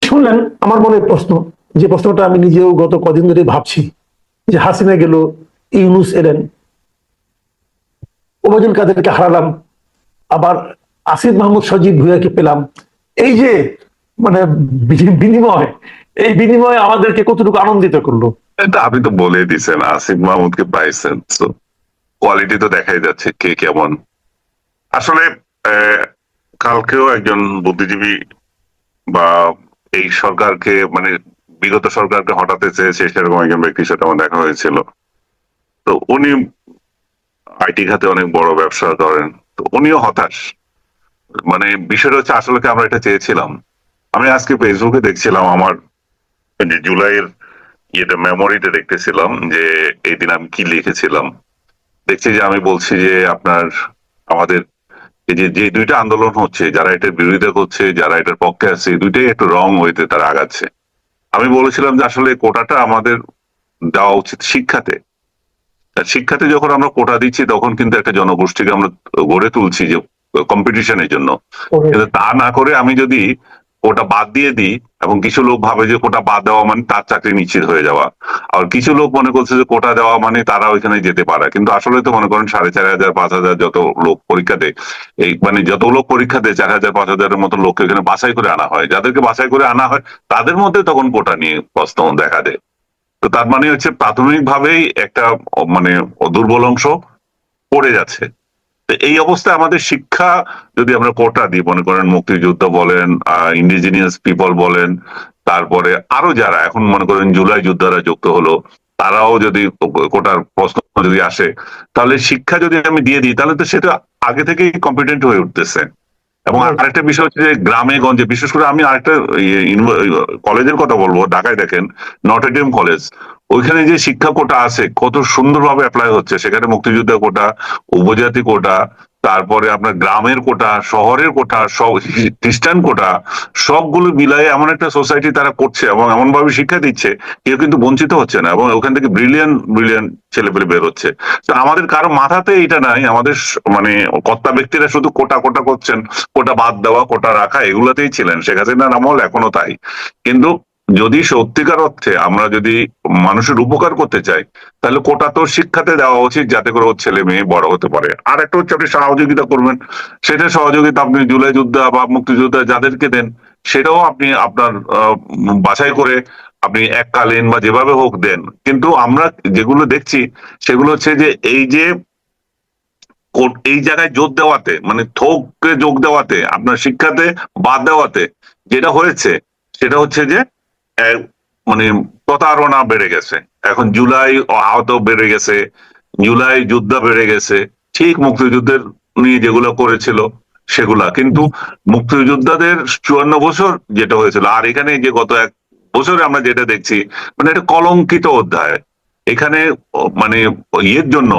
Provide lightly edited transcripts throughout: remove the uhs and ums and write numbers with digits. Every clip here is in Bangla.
শুনলেন আমার মনে প্রশ্ন, যে প্রশ্নটা আমি নিজেও গত কদিন ধরে ভাবছি, যে হাসিনা গেল, ইউনূস এলেন, ওবায়দুল কাদেরকে হারালাম, আবার আসিফ মাহমুদ সজীব ভুঁইয়াকে পেলাম। এই যে মানে বিনিময়, এই বিনিময় আমাদেরকে কতটুকু আনন্দিত করলো। এটা আপনি তো বলে দিচ্ছেন, আসিফ মাহমুদকে পাইছেন, তো কোয়ালিটি তো দেখাই যাচ্ছে কে কেমন। আসলে কালকেও একজন বুদ্ধিজীবী বা এই সরকারকে মানে বিগত সরকারকে হটাতে চেয়েছে সেরকম একজন ব্যক্তির সাথে আমার দেখা হয়েছিল। তো উনি আইটি খাতে অনেক বড় ব্যবসা করেন, তো উনিও হতাশ। মানে বিষয়টা হচ্ছে আসলে কি আমরা এটা চেয়েছিলাম? আমি আজকে ফেসবুকে দেখছিলাম আমার যে জুলাইয়ের মেমোরিতে দেখতেছিলাম যে এই দিন আমি কি লিখেছিলাম। দেখছি যে আমি বলছি যে আপনার আমাদের এই যে যে দুইটা আন্দোলন হচ্ছে, যারা এটার বিরোধিতা করছে, যারা এটার পক্ষে আছে, দুইটাই একটু রং হইতে তারা আগাচ্ছে। আমি বলেছিলাম যে আসলে কোটাটা আমাদের দেওয়া উচিত শিক্ষাতে। শিক্ষাতে যখন আমরা কোটা দিচ্ছি তখন কিন্তু একটা জনগোষ্ঠীকে আমরা গড়ে তুলছি যে কম্পিটিশনের জন্য। কিন্তু তা না করে আমি যদি কোটা বাদ দিয়ে দিই, এবং কিছু লোক ভাবে যে কোটা বাদ দেওয়া মানে তার চাকরি নিশ্চিত হয়ে যাওয়া, আর কিছু লোক মনে করছে যে কোটা দেওয়া মানে তারা ওইখানে যেতে পারে। কিন্তু আসলে তো মনে করেন 4,500 5,000 যত লোক পরীক্ষা দেয়, এই মানে যত লোক পরীক্ষা দেয় 4,000 5,000-এর মতো লোককে এখানে বাছাই করে আনা হয়। যাদেরকে বাছাই করে আনা হয় তাদের মধ্যে তখন কোটা নিয়ে প্রশ্ন দেখা দেয়। তো তার মানে হচ্ছে প্রাথমিক ভাবেই একটা মানে দুর্বল অংশ পড়ে যাচ্ছে। তো এই অবস্থায় আমাদের শিক্ষা যদি আমরা কোটা দিই, মনে করেন মুক্তিযুদ্ধ বলেন, ইন্ডিজিনিয়াস পিপল বলেন, তারপরে আরো যারা এখন মনে করেন জুলাই যোদ্ধারা যুক্ত হলো, তারাও যদি কোটার প্রশ্ন যদি আসে, তাহলে শিক্ষা যদি আমি দিয়ে দিই তাহলে তো সেটা আগে থেকেই কম্পিটেন্ট হয়ে উঠতেছে। এবং আরেকটা বিষয় হচ্ছে যে গ্রামে গঞ্জে, বিশেষ করে আমি আরেকটা কলেজের কথা বলবো, ঢাকায় দেখেন নটরডেম কলেজ, ওইখানে যে শিক্ষা কোটা আছে কত সুন্দরভাবে অ্যাপ্লাই হচ্ছে। সেখানে মুক্তিযুদ্ধ কোটা, উপজাতি কোটা, তারপরে আপনার গ্রামের কোটা, শহরের কোটা, সব খ্রিস্টান কোটা, সবগুলো মিলাই এমন একটা সোসাইটি তারা করছে এবং এমন ভাবে শিক্ষা দিচ্ছে কেউ কিন্তু বঞ্চিত হচ্ছে না, এবং ওখান থেকে ব্রিলিয়ান্ট ব্রিলিয়ান্ট ছেলেপেলে বের হচ্ছে। তো আমাদের কারো মাথাতে এটা নাই, আমাদের মানে কর্তা ব্যক্তিরা শুধু কোটা কোটা করছেন, কোটা বাদ দেওয়া কোটা রাখা এগুলাতেই ছিলেন। শেখ হাসিনার আমল এখনো তাই। কিন্তু যদি সত্যিকার অর্থে আমরা যদি মানুষের উপকার করতে চাই, তাহলে কোটা তো শিক্ষাতে দেওয়া উচিত যাতে করে ওর ছেলে মেয়ে বড় হতে পারে। আর একটা হচ্ছে আপনি সহযোগিতা করবেন, সেটা সহযোগিতা আপনি জুলাই যোদ্ধা বা মুক্তিযোদ্ধা যাদেরকে দেন সেটাও আপনি আপনার বাছাই করে আপনি এককালীন বা যেভাবে হোক দেন। কিন্তু আমরা যেগুলো দেখছি সেগুলো হচ্ছে যে এই যে এই জায়গায় জোর দেওয়াতে, মানে থোককে যোগ দেওয়াতে, আপনার শিক্ষাতে বাদ দেওয়াতে যেটা হয়েছে সেটা হচ্ছে যে মানে প্রতারণা বেড়ে গেছে। এখন জুলাই আহত বেড়ে গেছে, জুলাই যুদ্ধ বেড়ে গেছে, ঠিক মুক্তিযুদ্ধের নিয়ে যেগুলো করেছিল সেগুলা, কিন্তু মুক্তিযোদ্ধাদের 54 বছর যেটা হয়েছিল আর এখানে যে গত 1 বছরে আমরা যেটা দেখছি, মানে এটা কলঙ্কিত অধ্যায়। এখানে মানে ইয়ের জন্য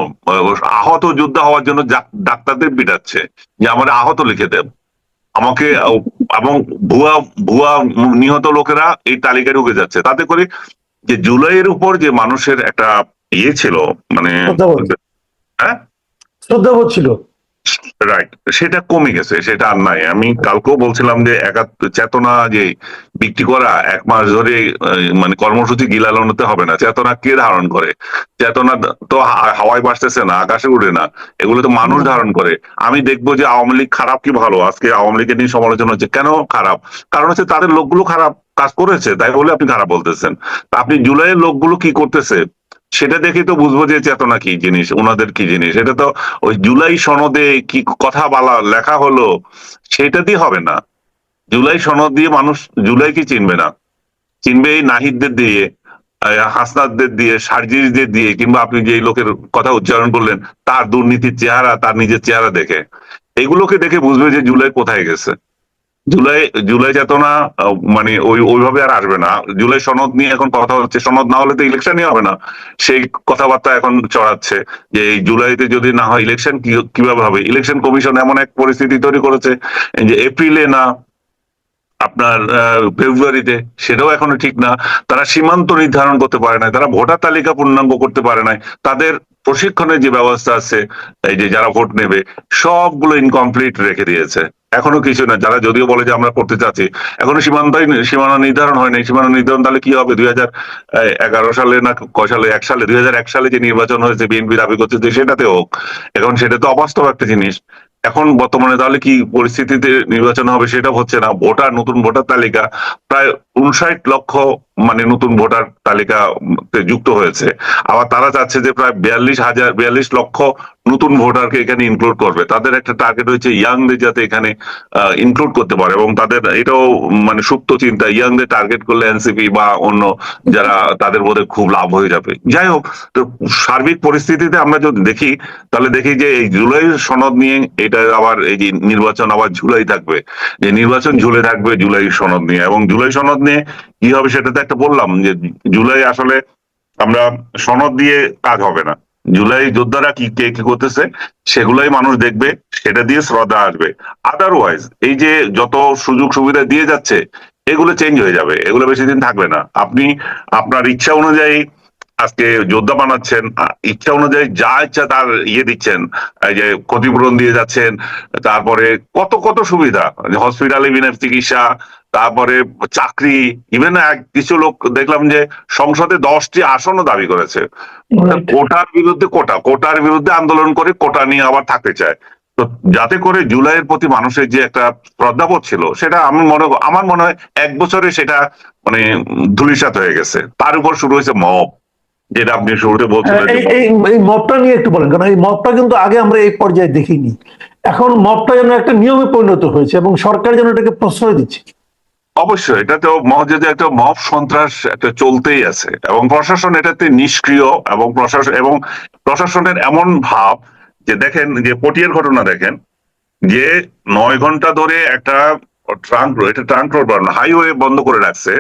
আহত যোদ্ধা হওয়ার জন্য ডাক্তারদের পিটাচ্ছে যে আমার আহত লিখে দেন আমাকে, এবং ভুয়া ভুয়া নিহত লোকেরা এই তালিকায় ঢুকে যাচ্ছে। তাতে করে যে জুলাইয়ের উপর যে মানুষের একটা ইয়ে ছিল, মানে হ্যাঁ শ্রদ্ধাবোধ ছিল, রাইট, সেটা কমে গেছে, সেটা আর নাই। আমি কালকেও বলছিলাম যে চেতনা যে বিক্রি করা 1 মাস ধরে মানে কর্মসূচি গিলানোতে হবে না। চেতনা কে ধারণ করে? চেতনা তো হাওয়ায় ভাসতেছে না, আকাশে উড়ে না, এগুলো তো মানুষ ধারণ করে। আমি দেখবো যে আওয়ামী লীগ খারাপ কি ভালো, আজকে আওয়ামী লীগের নিয়ে সমালোচনা হচ্ছে, কেন খারাপ? কারণ হচ্ছে তাদের লোকগুলো খারাপ কাজ করেছে তাই বলে আপনি খারাপ বলতেছেন। আপনি জুলাইয়ের লোকগুলো কি করতেছে সেটা দেখে তো বুঝবো যে চেতনা কি জিনিস, ওনাদের কি জিনিস। এটা তো ওই জুলাই সনদে কি কথা বলা লেখা হলো সেটা দিয়ে হবে না। জুলাই সনদ দিয়ে মানুষ জুলাইকে চিনবে না, চিনবে এই নাহিদদের দিয়ে, হাসনাদদের দিয়ে, সার্জিসদের দিয়ে, কিংবা আপনি যে লোকের কথা উচ্চারণ করলেন তার দুর্নীতির চেহারা, তার নিজের চেহারা দেখে, এগুলোকে দেখে বুঝবে যে জুলাই কোথায় গেছে। জুলাই জুলাই চেতনা মানে ওইভাবে আর আসবে না। জুলাই সনদ নিয়ে এখন কথা হচ্ছে, সনদ না হলে তো ইলেকশনই হবে না, সেই কথাবার্তা এখন চড়াচ্ছে যে এই জুলাইতে যদি না হয় ইলেকশন কিভাবে হবে। ইলেকশন কমিশন এমন এক পরিস্থিতি তৈরি করেছে যে এপ্রিলে না আপনার ফেব্রুয়ারিতে, সেটাও এখনো ঠিক না। তারা সীমান্ত নির্ধারণ করতে পারে না, তারা ভোটার তালিকা পূর্ণাঙ্গ করতে পারে নাই, তাদের প্রশিক্ষণের যে ব্যবস্থা আছে এই যে যারা ভোট নেবে সবগুলো ইনকমপ্লিট রেখে দিয়েছে। এখনো কিছু না, যারা যদিও বলে যে আমরা করতে চাচ্ছি, এখনো সীমানা নির্ধারণ হয়নি। সীমানা নির্ধারণ তাহলে কি হবে? 2011 সালে না কয় সালে, 2001 সালে যে নির্বাচন হয়েছে, বিএনপি দাবি করছে যে সেটাতে হোক। এখন সেটা তো অবাস্তব একটা জিনিস। এখন বর্তমানে তাহলে কি পরিস্থিতিতে নির্বাচন হবে সেটা হচ্ছে না। নতুন ভোটার তালিকা প্রায় 59 লক্ষ মানে নতুন ভোটার তালিকা যুক্ত হয়েছে। আবার তারা চাচ্ছে যে প্রায় 42 লক্ষ নতুন ভোটারকে এখানে ইনক্লুড করবে। তাদের একটা টার্গেট হচ্ছে ইয়াংদের যাতে এখানে ইনক্লুড করতে পারে, এবং তাদের এটাও মানে সুপ্ত চিন্তা, ইয়াংদের টার্গেট করলে এনসিপি বা অন্য যারা, তাদের বোধহয় খুব লাভ হয়ে যাবে। যাই হোক, তো সার্বিক পরিস্থিতিতে আমরা যদি দেখি, তাহলে দেখি যে এই জুলাই সনদ নিয়ে এটা আবার এই যে নির্বাচন আবার ঝুলাই থাকবে, যে নির্বাচন ঝুলে থাকবে জুলাই সনদ নিয়ে। এবং জুলাই সনদ নিয়ে কি হবে সেটা তো একটা বললাম, যে জুলাই আসলে আমরা সনদ দিয়ে কাজ হবে না। জুলাই যোদ্ধারা কে কি করতেছে সেগুলাই মানুষ দেখবে, সেটা দিয়ে শ্রদ্ধা আসবে। আদারওয়াইজ এই যে যত সুযোগ সুবিধা দিয়ে যাচ্ছে এগুলো চেঞ্জ হয়ে যাবে, এগুলো বেশি দিন থাকবে না। আপনি আপনার ইচ্ছা অনুযায়ী আজকে যোদ্ধা বানাচ্ছেন, ইচ্ছা অনুযায়ী যা ইচ্ছা তার দিচ্ছেন, এই যে ক্ষতিপূরণ দিয়ে যাচ্ছেন, তারপরে কত কত সুবিধা, হসপিটালে বিনা চিকিৎসা, তারপরে চাকরি, ইভেন কিছু লোক দেখলাম যে সংসদে 10টি আসনও দাবি করেছে। কোটার বিরুদ্ধে আন্দোলন করে কোটা নিয়ে আবার থাকতে চায়। তো যাতে করে জুলাইয়ের প্রতি মানুষের যে একটা শ্রদ্ধাবোধ ছিল, সেটা আমার মনে হয় 1 বছরে সেটা মানে ধূলিসাৎ হয়ে গেছে। তার উপর শুরু হয়েছে মব, যেটা আপনি শুরুতে বলছিলেন। এই মবটা নিয়ে একটু বলেন, কারণ এই মবটা কিন্তু আগে আমরা এই পর্যায়ে দেখিনি। এখন মবটা যেন একটা নিয়মে পরিণত হয়েছে এবং সরকার যেন এটাকে প্রশ্রয় দিচ্ছে। অবশ্যই এটা তো মহজেদে একটা মব সন্ত্রাস একটা চলতেই আছে, এবং প্রশাসন এটাতে নিষ্ক্রিয়, এবং প্রশাসনের এমন ভাব যে দেখেন, যে পটিয়ার ঘটনা দেখেন, যে 9 ঘন্টা ধরে একটা ট্রাঙ্ক রোড হাইওয়ে বন্ধ করে রাখছে,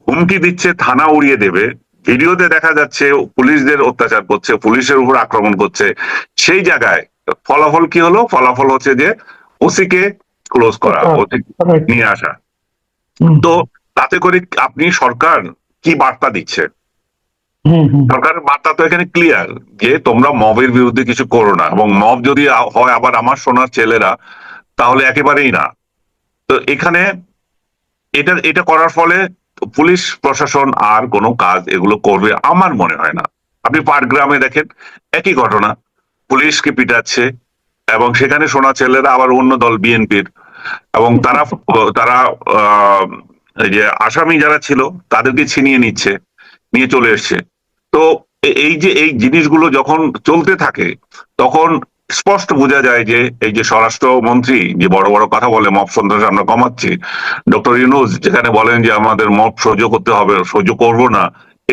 হুমকি দিচ্ছে থানা উড়িয়ে দেবে, ভিডিওতে দেখা যাচ্ছে পুলিশদের অত্যাচার করছে, পুলিশের উপর আক্রমণ করছে। সেই জায়গায় ফলাফল কি হলো? ফলাফল হচ্ছে যে ওসিকে ক্লোজ করা, ওসি নিয়ে আসা। তো তাতে করে আপনি সরকার কি বার্তা দিচ্ছে? সরকারের বার্তা তো এখানে ক্লিয়ার, যে তোমরা মবের বিরুদ্ধে কিছু করো না, এবং মব যদি হয় আবার আমার সোনার ছেলেরা, তাহলে একেবারেই না। তো এখানে এটা করার ফলে পুলিশ প্রশাসন আর কোনো কাজ এগুলো করবে আমার মনে হয় না। আপনি পাটগ্রামে দেখেন একই ঘটনা, পুলিশকে পিটাচ্ছে, এবং সেখানে সোনা ছেলেরা আবার অন্য দল বিএনপির, এবং তারা তারা এই যে আসামি যারা ছিল তাদেরকে ছিনিয়ে নিচ্ছে, নিয়ে চলে এসছে। তো এই যে এই জিনিসগুলো যখন চলতে থাকে, তখন স্পষ্ট বোঝা যায় যে এই যে স্বরাষ্ট্রমন্ত্রী যে বড় বড় কথা বলে মব সন্ত্রাস আমরা কমাচ্ছি, ডক্টর ইউনূস যেখানে বলেন যে আমাদের মব সহ্য করতে হবে, সহ্য করব না,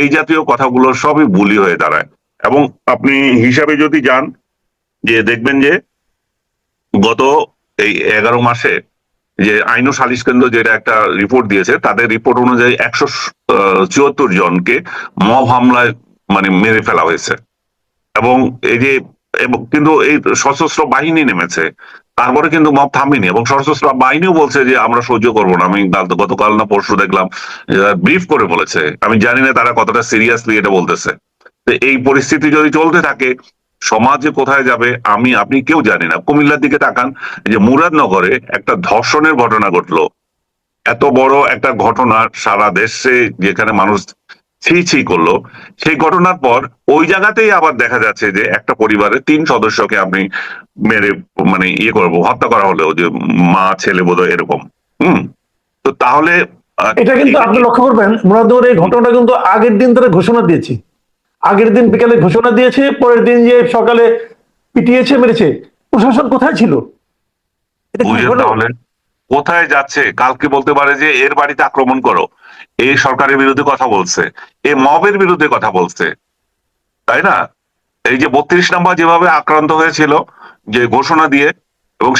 এই জাতীয় কথাগুলো সবই বুলি হয়ে দাঁড়ায়। এবং আপনি হিসাবে যদি যান, যে দেখবেন যে গত এই 11 মাসে যে আইন ও সালিশ কেন্দ্র যেটা একটা রিপোর্ট দিয়েছে, তাদের রিপোর্ট অনুযায়ী 174 জনকে মব হামলায় মানে মেরে ফেলা হয়েছে। এবং এই যে কিন্তু এই সশস্ত্র বাহিনী নেমেছে, তারপরে কিন্তু মব থামেনি, এবং সশস্ত্র বাহিনীও বলছে যে আমরা সহ্য করবো না। আমি গতকাল না পরশু দেখলাম ব্রিফ করে বলেছে, আমি জানি না তারা কতটা সিরিয়াসলি এটা বলতেছে। তো এই পরিস্থিতি যদি চলতে থাকে, সমাজে কোথায় যাবে আপনি কেউ জানি না। কুমিল্লার দিকে তাকান, যে মুরাদনগরে একটা ধর্ষণের ঘটনা ঘটলো, এত বড় একটা ঘটনা সারা দেশে, যেখানে মানুষ ছি ছি করলো। সেই ঘটনার পর ওই জায়গাতেই আবার দেখা যাচ্ছে যে একটা পরিবারের 3 সদস্যকে আপনি মেরে মানে করবো, হত্যা করা হলো, যে মা ছেলে বোধহয় এরকম। তো তাহলে এটা কিন্তু আপনি লক্ষ্য করবেন, মুরাদনগরের এই ঘটনাটা কিন্তু আগের দিন ধরে ঘোষণা দিয়েছি, আগের দিন বিকালে ঘোষণা দিয়েছে, পরের দিন যে সকালে পিটিয়েছে, মেরেছে। প্রশাসন কোথায় ছিল? তাহলে কোথায় যাচ্ছে? কালকে বলতে পারে যে এর বাড়িতে আক্রমণ করো, এই সরকারের বিরুদ্ধে কথা বলছে, এই মবের বিরুদ্ধে কথা বলছে, তাই না? এই যে 32 নম্বর যেভাবে আক্রান্ত হয়েছিল যে ঘোষণা দিয়ে, এবং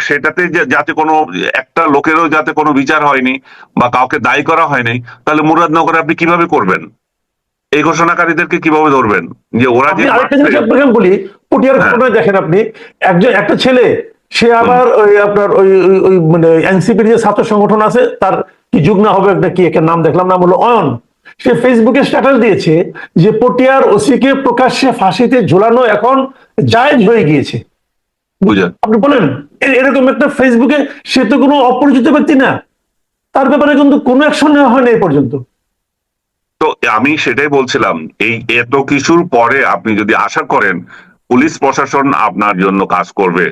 সেটাতে যাতে কোনো একটা লোকেরও যাতে কোনো বিচার হয়নি বা কাউকে দায়ী করা হয়নি, তাহলে মুরাদনগরে আপনি কিভাবে করবেন? এই ঘোষণাকারীদেরকে কিভাবে ধরবেন? যে ওরা যে আরেকটা জিনিস আপনাকে বলি, পটিয়ার ঘটনায় দেখেন আপনি, একটা ছেলে, সে আবার ওই আপনার ওই মানে এনসিপির যে ছাত্র সংগঠন আছে, তার কি যুগ্ম হবে একটা কি একটা নাম দেখলাম, নাম হলো অয়ন। সে ফেসবুকে স্ট্যাটাস দিয়েছে যে পটিয়ার ওসিকে প্রকাশ্যে ফাঁসিতে ঝুলানো এখন জায়েজ হয়ে গিয়েছে। বুঝলেন? আপনি বলেন এরকম একটা ফেসবুকে, সে তো কোনো অপরিচিত ব্যক্তি না, তার ব্যাপারে কিন্তু কোনো অ্যাকশন নেওয়া হয়নি এই পর্যন্ত। তো আমি সেটাই বলছিলাম, এই এত কিছুর পরে আপনি যদি আশা করেন পুলিশ প্রশাসন আপনার জন্য কাজ করবে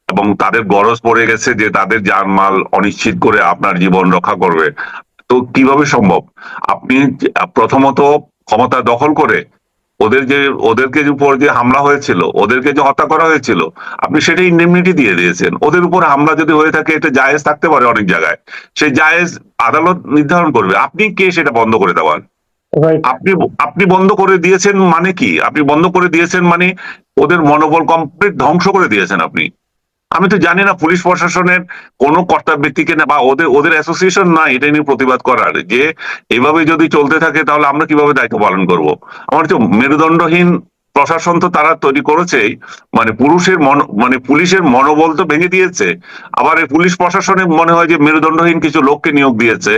এবং তাদের গরজ পড়ে গেছে যে তাদের জানমাল অনিশ্চিত করে আপনার জীবন রক্ষা করবে, তো কিভাবে সম্ভব? আপনি প্রথমত ক্ষমতা দখল করে ওদেরকে যে উপর যে হামলা হয়েছিল, ওদেরকে যে হত্যা করা হয়েছিল, আপনি সেটা ইন্ডেমনিটি দিয়ে দিয়েছেন। ওদের উপর হামলা যদি হয়ে থাকে এটা জায়েজ থাকতে পারে অনেক জায়গায়, সেই জায়েজ আদালত নির্ধারণ করবে। আপনি কে সেটা বন্ধ করে দেওয়ার? রাইট। আপনি আপনি বন্ধ করে দিয়েছেন মানে কি? আপনি বন্ধ করে দিয়েছেন মানে ওদের মনোবল কমপ্লিট ধ্বংস করে দিয়েছেন আপনি। আমি তো জানি না পুলিশ প্রশাসনের কোন কর্তা ব্যক্তিকে না, বা ওদের ওদের অ্যাসোসিয়েশন না এটা নিয়ে প্রতিবাদ করার, যে এভাবে যদি চলতে থাকে তাহলে আমরা কিভাবে দায়িত্ব পালন করব। আমার তো মেরুদণ্ডহীন প্রশাসন তো তারা তৈরি করেছেই, মানে মানে পুলিশের মনোবল তো ভেঙে দিয়েছে। আবার এই পুলিশ প্রশাসনে মনে হয় যে মেরুদণ্ডহীন কিছু লোককে নিয়োগ দিয়েছে,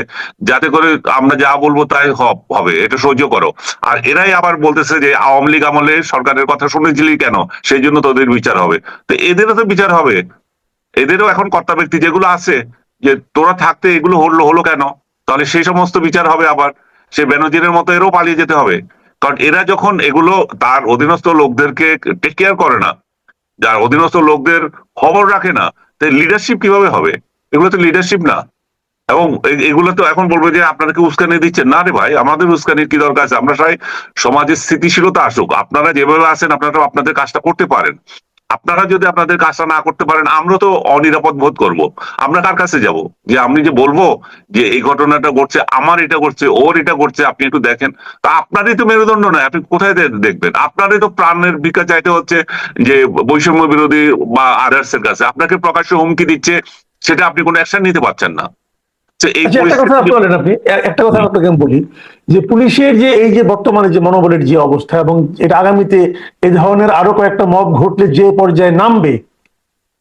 যাতে করে আমরা যা বলবো তাই হবে, এটা সহ্য করো। আর এরাই আবার বলতেছে যে আওয়ামী লীগ আমলে সরকারের কথা শুনেছিলি কেন, সেই জন্য তোদের বিচার হবে। তো এদেরও তো বিচার হবে, এদেরও এখন কর্তা ব্যক্তি যেগুলো আছে, যে তোরা থাকতে এগুলো হলো হলো কেন, তাহলে সেই সমস্ত বিচার হবে। আবার সে বেনজিরের মতো এরও পালিয়ে যেতে হবে, কারণ এরা যখন এগুলো তার অধীনস্থ লোকদেরকে টেক কেয়ার করে না, যার অধীনস্থ লোকদের খবর রাখে না, তো লিডারশিপ কিভাবে হবে? এগুলো তো লিডারশিপ না। এবং এগুলো তো এখন বলবে যে আপনারা কি উস্কানি দিচ্ছেন? না রে ভাই, আমাদের উস্কানির কি দরকার আছে? আমরা চাই সমাজের স্থিতিশীলতা আসুক। আপনারা যেভাবে আছেন আপনারা আপনাদের কাজটা করতে পারেন। আপনারা যদি আপনাদের কাজটা না করতে পারেন, আমরা তো অনিরাপদ বোধ করব। আমরা কার কাছে যাব? যে আমি যে বলবো যে এই ঘটনাটা ঘটছে, আমার এটা ঘটছে, ওর এটা ঘটছে, আপনি একটু দেখেন। তা আপনারই তো মেরুদণ্ড নয়, আপনি কোথায় দেখবেন? আপনারই তো প্রাণের ভিক্ষা চাইতে হচ্ছে যে বৈষম্য বিরোধী বা আদার্স এর কাছে। আপনাকে প্রকাশ্যে হুমকি দিচ্ছে, সেটা আপনি কোনো অ্যাকশন নিতে পারছেন না। তো এই আচ্ছা, একটা কথা পরিস্থিতি বলেন আপনি, একটা কথা আপনাকে আমি বলি, যে পুলিশের যে এই যে বর্তমানে যে মনোবলের যে অবস্থা, এবং এটা আগামীতে এই ধরনের আরো কয়েকটা মব ঘটলে যে পর্যায়ে নামবে,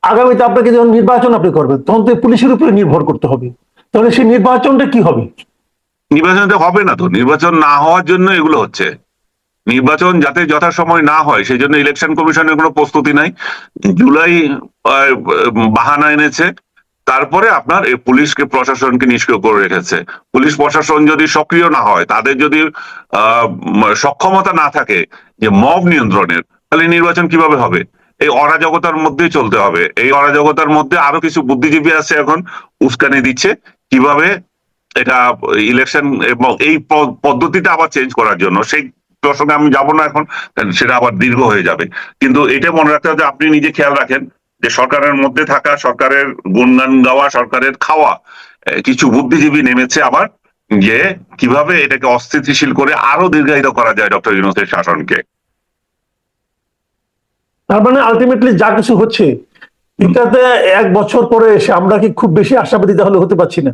আগামীতে আপনাকে যখন নির্বাচন আপনি করবেন, তখন তো পুলিশের উপরে নির্ভর করতে হবে। তাহলে সেই নির্বাচনটা কি হবে? নির্বাচনটা হবে না তো, নির্বাচন না হওয়ার জন্য এগুলো হচ্ছে। নির্বাচন যাতে যথাসময় না হয় সেই জন্য ইলেকশন কমিশনের কোনো প্রস্তুতি নাই। জুলাই আহ, বাহানা এনেছে, তারপরে আপনার এই পুলিশকে প্রশাসনকে নিষ্ক্রিয় করে রেখেছে। পুলিশ প্রশাসন যদি সক্রিয় না হয়, তাদের যদি সক্ষমতা না থাকে যে মব নিয়ন্ত্রণের, তাহলে নির্বাচন কিভাবে হবে? এই অরাজকতার মধ্যেই চলতে হবে। এই অরাজকতার মধ্যে আরো কিছু বুদ্ধিজীবী আছে এখন উস্কানি দিচ্ছে কিভাবে এটা ইলেকশন এবং এই পদ্ধতিটা আবার চেঞ্জ করার জন্য। সেই প্রসঙ্গে আমি যাব না এখন, কারণ সেটা আবার দীর্ঘ হয়ে যাবে। কিন্তু এটা মনে রাখতে হবে যে আপনি নিজে খেয়াল রাখেন যে সরকারের মধ্যে থাকা, সরকারের গুণগান গাওয়া, সরকারের খাওয়া কিছু বুদ্ধিজীবী নেমেছে আবার, যে কিভাবে এটাকে অস্থিতিশীল করে আরো দীর্ঘায়িত করা যায় ডক্টর ইউনূসের শাসনকে। তার মানে আলটিমেটলি যা কিছু হচ্ছে, এটাতে 1 বছর পরে এসে আমরা কি খুব বেশি আশাবাদী তাহলে হতে পারছি না?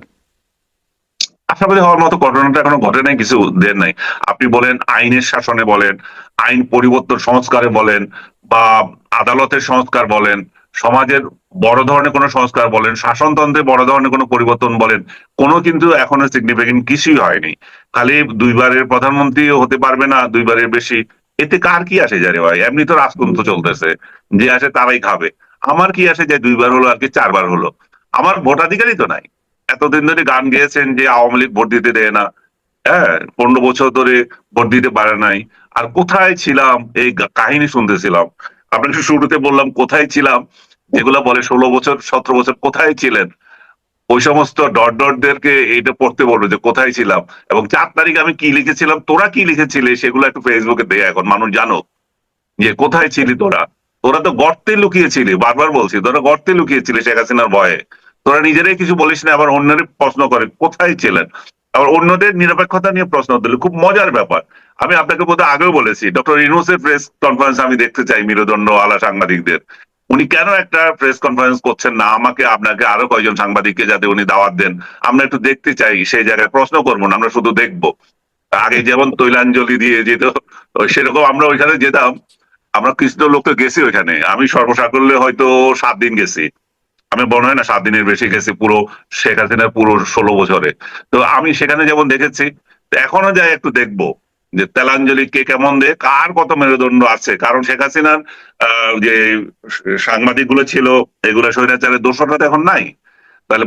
আশাবাদী হওয়ার মতো ঘটনাটা এখনো ঘটে নাই, কিছু দেন নাই। আপনি বলেন আইনের শাসনে বলেন, আইন পরিবর্তন সংস্কারে বলেন, বা আদালতের সংস্কার বলেন, সমাজের বড় ধরনের কোনো সংস্কার বলেন, শাসনতন্ত্রে বড় ধরনের কোনো পরিবর্তন বলেন, কোনো কিন্তু এখনো সিগনিফিকেন্ট কিছুই হয়নি। খালি দুইবারের প্রধানমন্ত্রী হতে পারবে না, দুইবারের বেশি, এতে কার কি আসে যায় রে ভাই? এমনি তো রাজতন্ত্র চলতেছে, যে আসে তারাই খাবে। আমার কি আসে যায় 2বার হলো আর কি 4বার হলো? আমার ভোটাধিকারই তো নাই। এতদিন ধরে গান গেয়েছেন যে আওয়ামী লীগ ভোট দিতে দেয় না, হ্যাঁ, 15 বছর ধরে ভোট দিতে পারে নাই। আর কোথায় ছিলাম এই কাহিনী শুনতেছিলাম। আপনাকে শুরুতে বললাম কোথায় ছিলাম, যেগুলা বলে 16 বছর 17 বছর কোথায় ছিলেন, ওই সমস্ত ডট ডটদেরকে এটা পড়তে বলবে যে কোথায় ছিলাম, এবং 4 তারিখ আমি কি লিখেছিলাম, তোরা কি লিখেছিলে সেগুলো একটু ফেসবুকে দেয় এখন মানুষ জানো, যে কোথায় ছিলি তোরা। তোরা তো গর্তে লুকিয়েছিলি, বারবার বলছি, তোরা গর্তে লুকিয়েছিলি শেখ হাসিনার ভয়ে। তোরা নিজেরাই কিছু বলিস না, আবার অন্যের প্রশ্ন করে কোথায় ছিলেন। আবার অন্যদের নিরপেক্ষতা নিয়ে প্রশ্ন দিলে খুব মজার ব্যাপার। আমি আপনাকে বোধহয় আগেও বলেছি, ডক্টর ইউনূসের প্রেস কনফারেন্স আমি দেখতে চাই মেরুদণ্ড আলা সাংবাদিকদের। উনি কেন একটা প্রেস কনফারেন্স করছেন না, আমাকে আপনাকে আরো কয়েকজন সাংবাদিককে যাতে উনি দাওয়াত দেন, আমরা একটু দেখতে চাই। সেই জায়গায় প্রশ্ন করবো না, আমরা শুধু দেখবো। আগে যেমন তৈলাঞ্জলি দিয়ে যেত, সেরকম আমরা ওইখানে যেতাম। আমরা কৃষ্ণ লোককে গেছি ওইখানে, আমি সর্বসাকল্যে হয়তো 7 দিন গেছি। আমি মনে হয় না 7 দিনের বেশি গেছি পুরো শেখ হাসিনার পুরো 16 বছরে। তো আমি সেখানে যেমন দেখেছি, তো এখনো যাই একটু দেখবো যে তেলাঞ্জলি কে কেমন দেয়, কার কত মেরুদণ্ড আছে। কারণ শেখ হাসিনার যে সাংবাদিক গুলো ছিল, এগুলো স্বৈরাচারের দোষরটা তো এখন নাই। তাহলে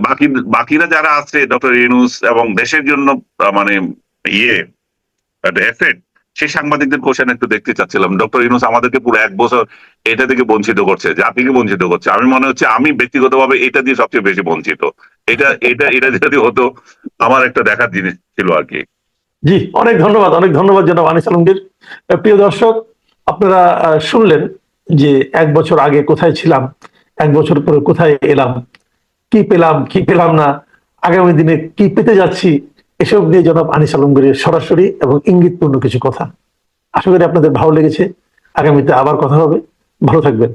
বাকিরা যারা আছে, ডক্টর ইউনূস এবং দেশের জন্য মানে ইয়ে একটা এফেক্ট, সেই সাংবাদিকদের কোশ্চেন একটু দেখতে চাচ্ছিলাম। ডক্টর ইউনূস আমাদেরকে পুরো 1 বছর এটা থেকে বঞ্চিত করছে, জাতিকে বঞ্চিত করছে। আমি মনে হচ্ছে আমি ব্যক্তিগতভাবে এটা দিয়ে সবচেয়ে বেশি বঞ্চিত। এটা এটা এটা যদি হতো, আমার একটা দেখার জিনিস ছিল আর কি। জি, অনেক ধন্যবাদ, অনেক ধন্যবাদ জনাব আনিস আলমগীর। প্রিয় দর্শক, আপনারা শুনলেন যে 1 বছর আগে কোথায় ছিলাম, 1 বছর পরে কোথায় এলাম, কি পেলাম কি পেলাম না, আগামী দিনে কি পেতে যাচ্ছি, এসব নিয়ে জনাব আনিস আলমগীরের সরাসরি এবং ইঙ্গিতপূর্ণ কিছু কথা। আশা করি আপনাদের ভালো লেগেছে। আগামীতে আবার কথা হবে। ভালো থাকবেন।